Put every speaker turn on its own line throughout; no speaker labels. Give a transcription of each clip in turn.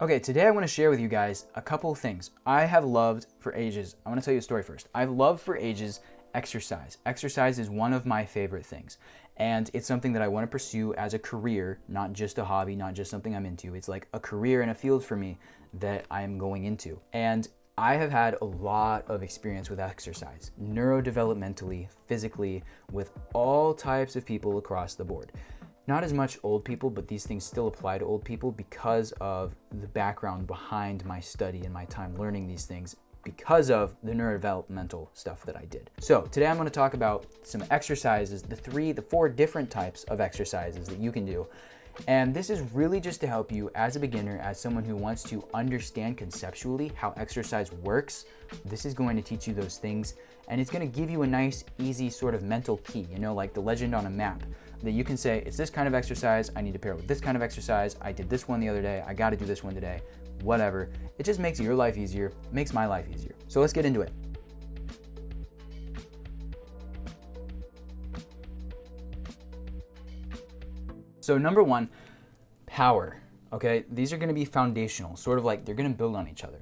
Okay, today I want to share with you guys a couple of things I have loved for ages. I want to tell you a story first. I've loved for ages exercise. Exercise is one of my favorite things, and it's something that I want to pursue as a career, not just a hobby, not just something I'm into. It's like a career and a field for me that I am going into. And I have had a lot of experience with exercise, neurodevelopmentally, physically, with all types of people across the board. Not as much old people, but these things still apply to old people because of the background behind my study and my time learning these things because of the neurodevelopmental stuff that I did. So today I'm going to talk about some exercises, the four different types of exercises that you can do. And this is really just to help you as a beginner, as someone who wants to understand conceptually how exercise works. This is going to teach you those things, and it's going to give you a nice, easy sort of mental key, like the legend on a map, that you can say, it's this kind of exercise, I need to pair it with this kind of exercise, I did this one the other day, I got to do this one today, whatever. It just makes your life easier, makes my life easier. So let's get into it. So number one, power, okay? These are gonna be foundational, sort of like they're gonna build on each other.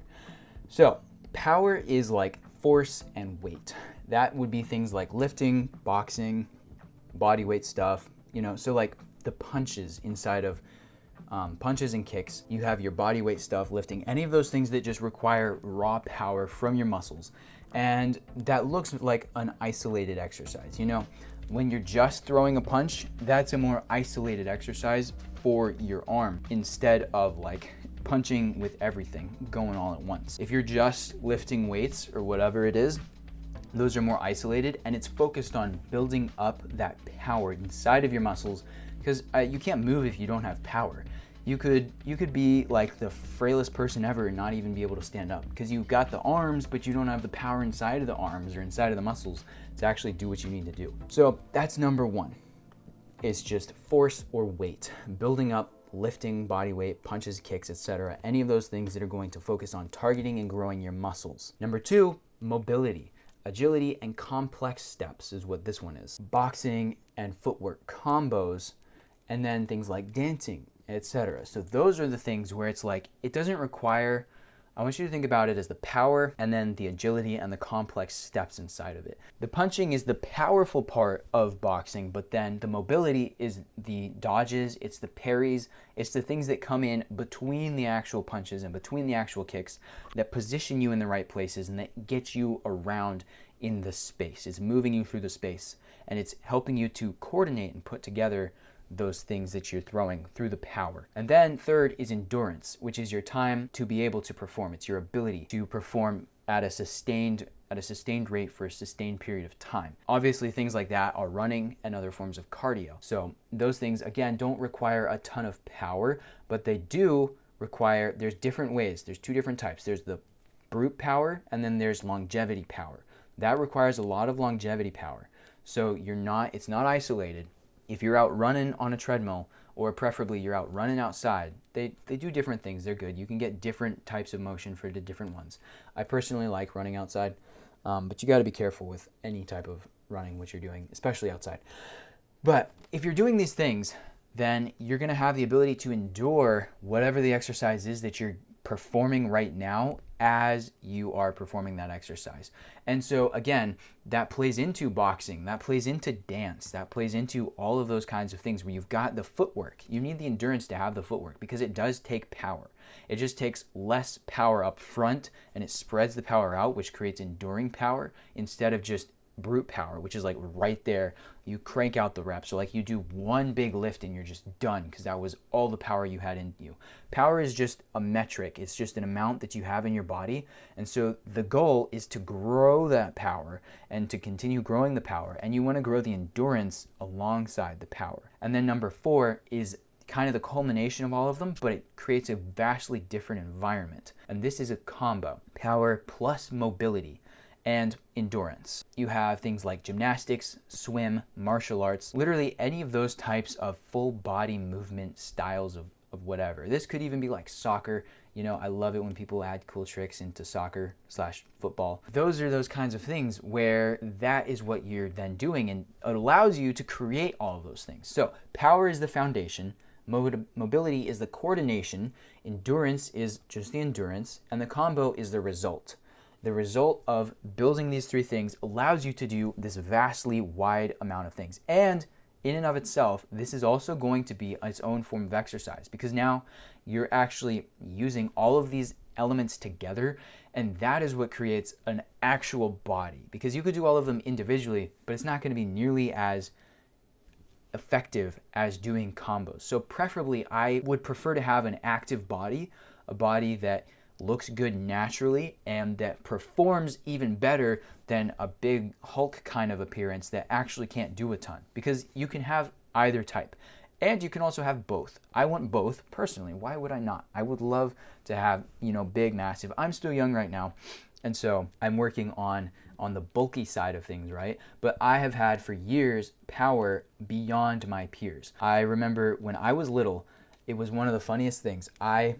So power is like force and weight. That would be things like lifting, boxing, body weight stuff, so like the punches inside of punches and kicks. You have your body weight stuff, lifting, any of those things that just require raw power from your muscles. And that looks like an isolated exercise, When you're just throwing a punch, that's a more isolated exercise for your arm instead of like punching with everything going all at once. If you're just lifting weights or whatever it is, those are more isolated, and it's focused on building up that power inside of your muscles, because you can't move if you don't have power. You could be like the frailest person ever and not even be able to stand up because you've got the arms, but you don't have the power inside of the arms or inside of the muscles to actually do what you need to do. So that's number one. It's just force or weight, building up, lifting, body weight, punches, kicks, etc. Any of those things that are going to focus on targeting and growing your muscles. Number two, mobility. Agility and complex steps is what this one is. Boxing and footwork combos, and then things like dancing, etc. So those are the things where it's like, it doesn't require, I want you to think about it as the power and then the agility and the complex steps inside of it. The punching is the powerful part of boxing, but then the mobility is the dodges, it's the parries, it's the things that come in between the actual punches and between the actual kicks that position you in the right places and that get you around in the space. It's moving you through the space, and it's helping you to coordinate and put together those things that you're throwing through the power. And then third is endurance, which is your time to be able to perform. It's your ability to perform at a sustained rate for a sustained period of time. Obviously, things like that are running and other forms of cardio. So those things, again, don't require a ton of power, but they do require, there's different ways. There's two different types. There's the brute power, and then there's longevity power. That requires a lot of longevity power. So it's not isolated. If you're out running on a treadmill, or preferably you're out running outside, they do different things. They're good. You can get different types of motion for the different ones. I personally like running outside, but you got to be careful with any type of running which you're doing, especially outside. But if you're doing these things, then you're going to have the ability to endure whatever the exercise is that you're performing right now as you are performing that exercise. And so again, that plays into boxing, that plays into dance, that plays into all of those kinds of things where you've got the footwork. You need the endurance to have the footwork because it does take power. It just takes less power up front and it spreads the power out, which creates enduring power instead of just brute power, which is like right there. You crank out the reps. So like you do one big lift and you're just done because that was all the power you had in you. Power is just a metric. It's just an amount that you have in your body. And so the goal is to grow that power and to continue growing the power. And you want to grow the endurance alongside the power. And then number four is kind of the culmination of all of them, but it creates a vastly different environment. And this is a combo, power plus mobility and endurance. You have things like gymnastics, swim, martial arts, literally any of those types of full body movement styles of whatever. This could even be like soccer. I love it when people add cool tricks into soccer/football. Those are those kinds of things where that is what you're then doing, and it allows you to create all of those things. So power is the foundation. Mobility is the coordination, endurance is just the endurance, and the combo is the result. The result of building these three things allows you to do this vastly wide amount of things. And in and of itself, this is also going to be its own form of exercise, because now you're actually using all of these elements together, and that is what creates an actual body. Because you could do all of them individually, but it's not going to be nearly as effective as doing combos. So preferably, I would prefer to have an active body, a body that looks good naturally and that performs even better than a big Hulk kind of appearance that actually can't do a ton, because you can have either type and you can also have both. I want both personally. Why would I not? I would love to have, big, massive. I'm still young right now, and so I'm working on the bulky side of things, right? But I have had for years power beyond my peers. I remember when I was little, it was one of the funniest things. I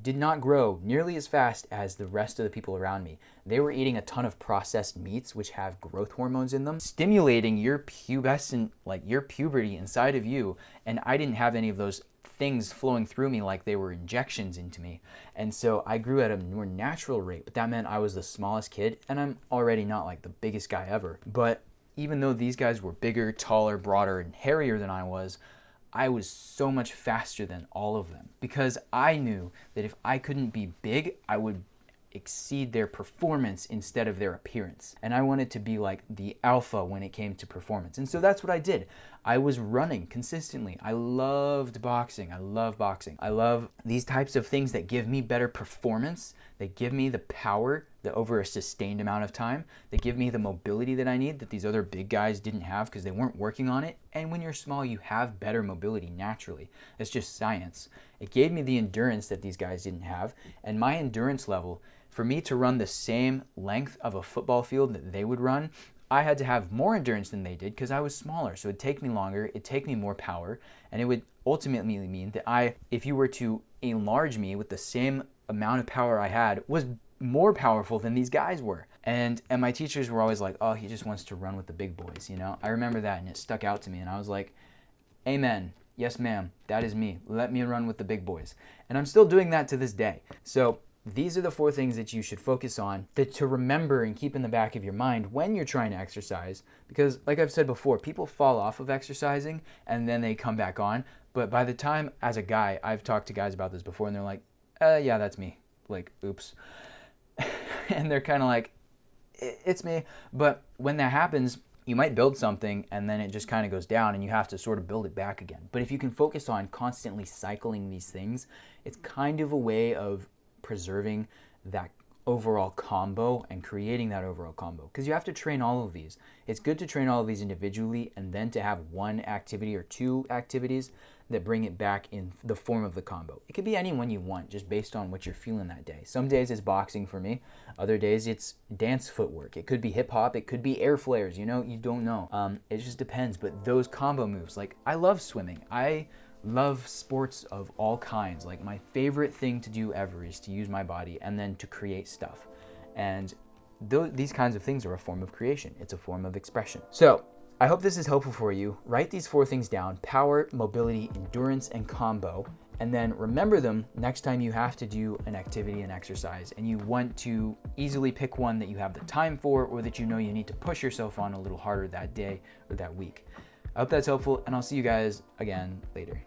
did not grow nearly as fast as the rest of the people around me. They were eating a ton of processed meats, which have growth hormones in them, stimulating your pubescent, like your puberty inside of you. And I didn't have any of those things flowing through me like they were injections into me. And so I grew at a more natural rate, but that meant I was the smallest kid, and I'm already not like the biggest guy ever. But even though these guys were bigger, taller, broader, and hairier than I was so much faster than all of them, because I knew that if I couldn't be big, I would exceed their performance instead of their appearance. And I wanted to be like the alpha when it came to performance. And so that's what I did. I was running consistently. I loved boxing. I love boxing. I love these types of things that give me better performance. They give me the power that over a sustained amount of time. They give me the mobility that I need that these other big guys didn't have because they weren't working on it. And when you're small, you have better mobility naturally. It's just science. It gave me the endurance that these guys didn't have. And my endurance level, for me to run the same length of a football field that they would run, I had to have more endurance than they did because I was smaller. So it'd take me longer, it'd take me more power, and it would ultimately mean that if you were to enlarge me with the same amount of power I had, was more powerful than these guys were. And my teachers were always like, oh, he just wants to run with the big boys, I remember that, and it stuck out to me, and I was like, amen. Yes, ma'am, that is me. Let me run with the big boys. And I'm still doing that to this day. So these are the 4 things that you should focus on, that to remember and keep in the back of your mind when you're trying to exercise. Because like I've said before, people fall off of exercising and then they come back on. But by the time, as a guy, I've talked to guys about this before, and they're like, yeah, that's me. Like, oops. And they're kind of like, it's me. But when that happens, you might build something and then it just kind of goes down and you have to sort of build it back again. But if you can focus on constantly cycling these things, it's kind of a way of preserving that overall combo and creating that overall combo, because you have to train all of these. It's good to train all of these individually and then to have one activity or 2 activities that bring it back in the form of the combo. It could be any one you want, just based on what you're feeling that day. Some days it's boxing for me. Other days it's dance footwork. It could be hip hop. It could be air flares. You don't know. It just depends. But those combo moves, like I love swimming. I love sports of all kinds. Like my favorite thing to do ever is to use my body and then to create stuff. And these kinds of things are a form of creation. It's a form of expression. So I hope this is helpful for you. Write these 4 things down: power, mobility, endurance, and combo. And then remember them next time you have to do an activity and exercise and you want to easily pick one that you have the time for, or that you need to push yourself on a little harder that day or that week. I hope that's helpful, and I'll see you guys again later.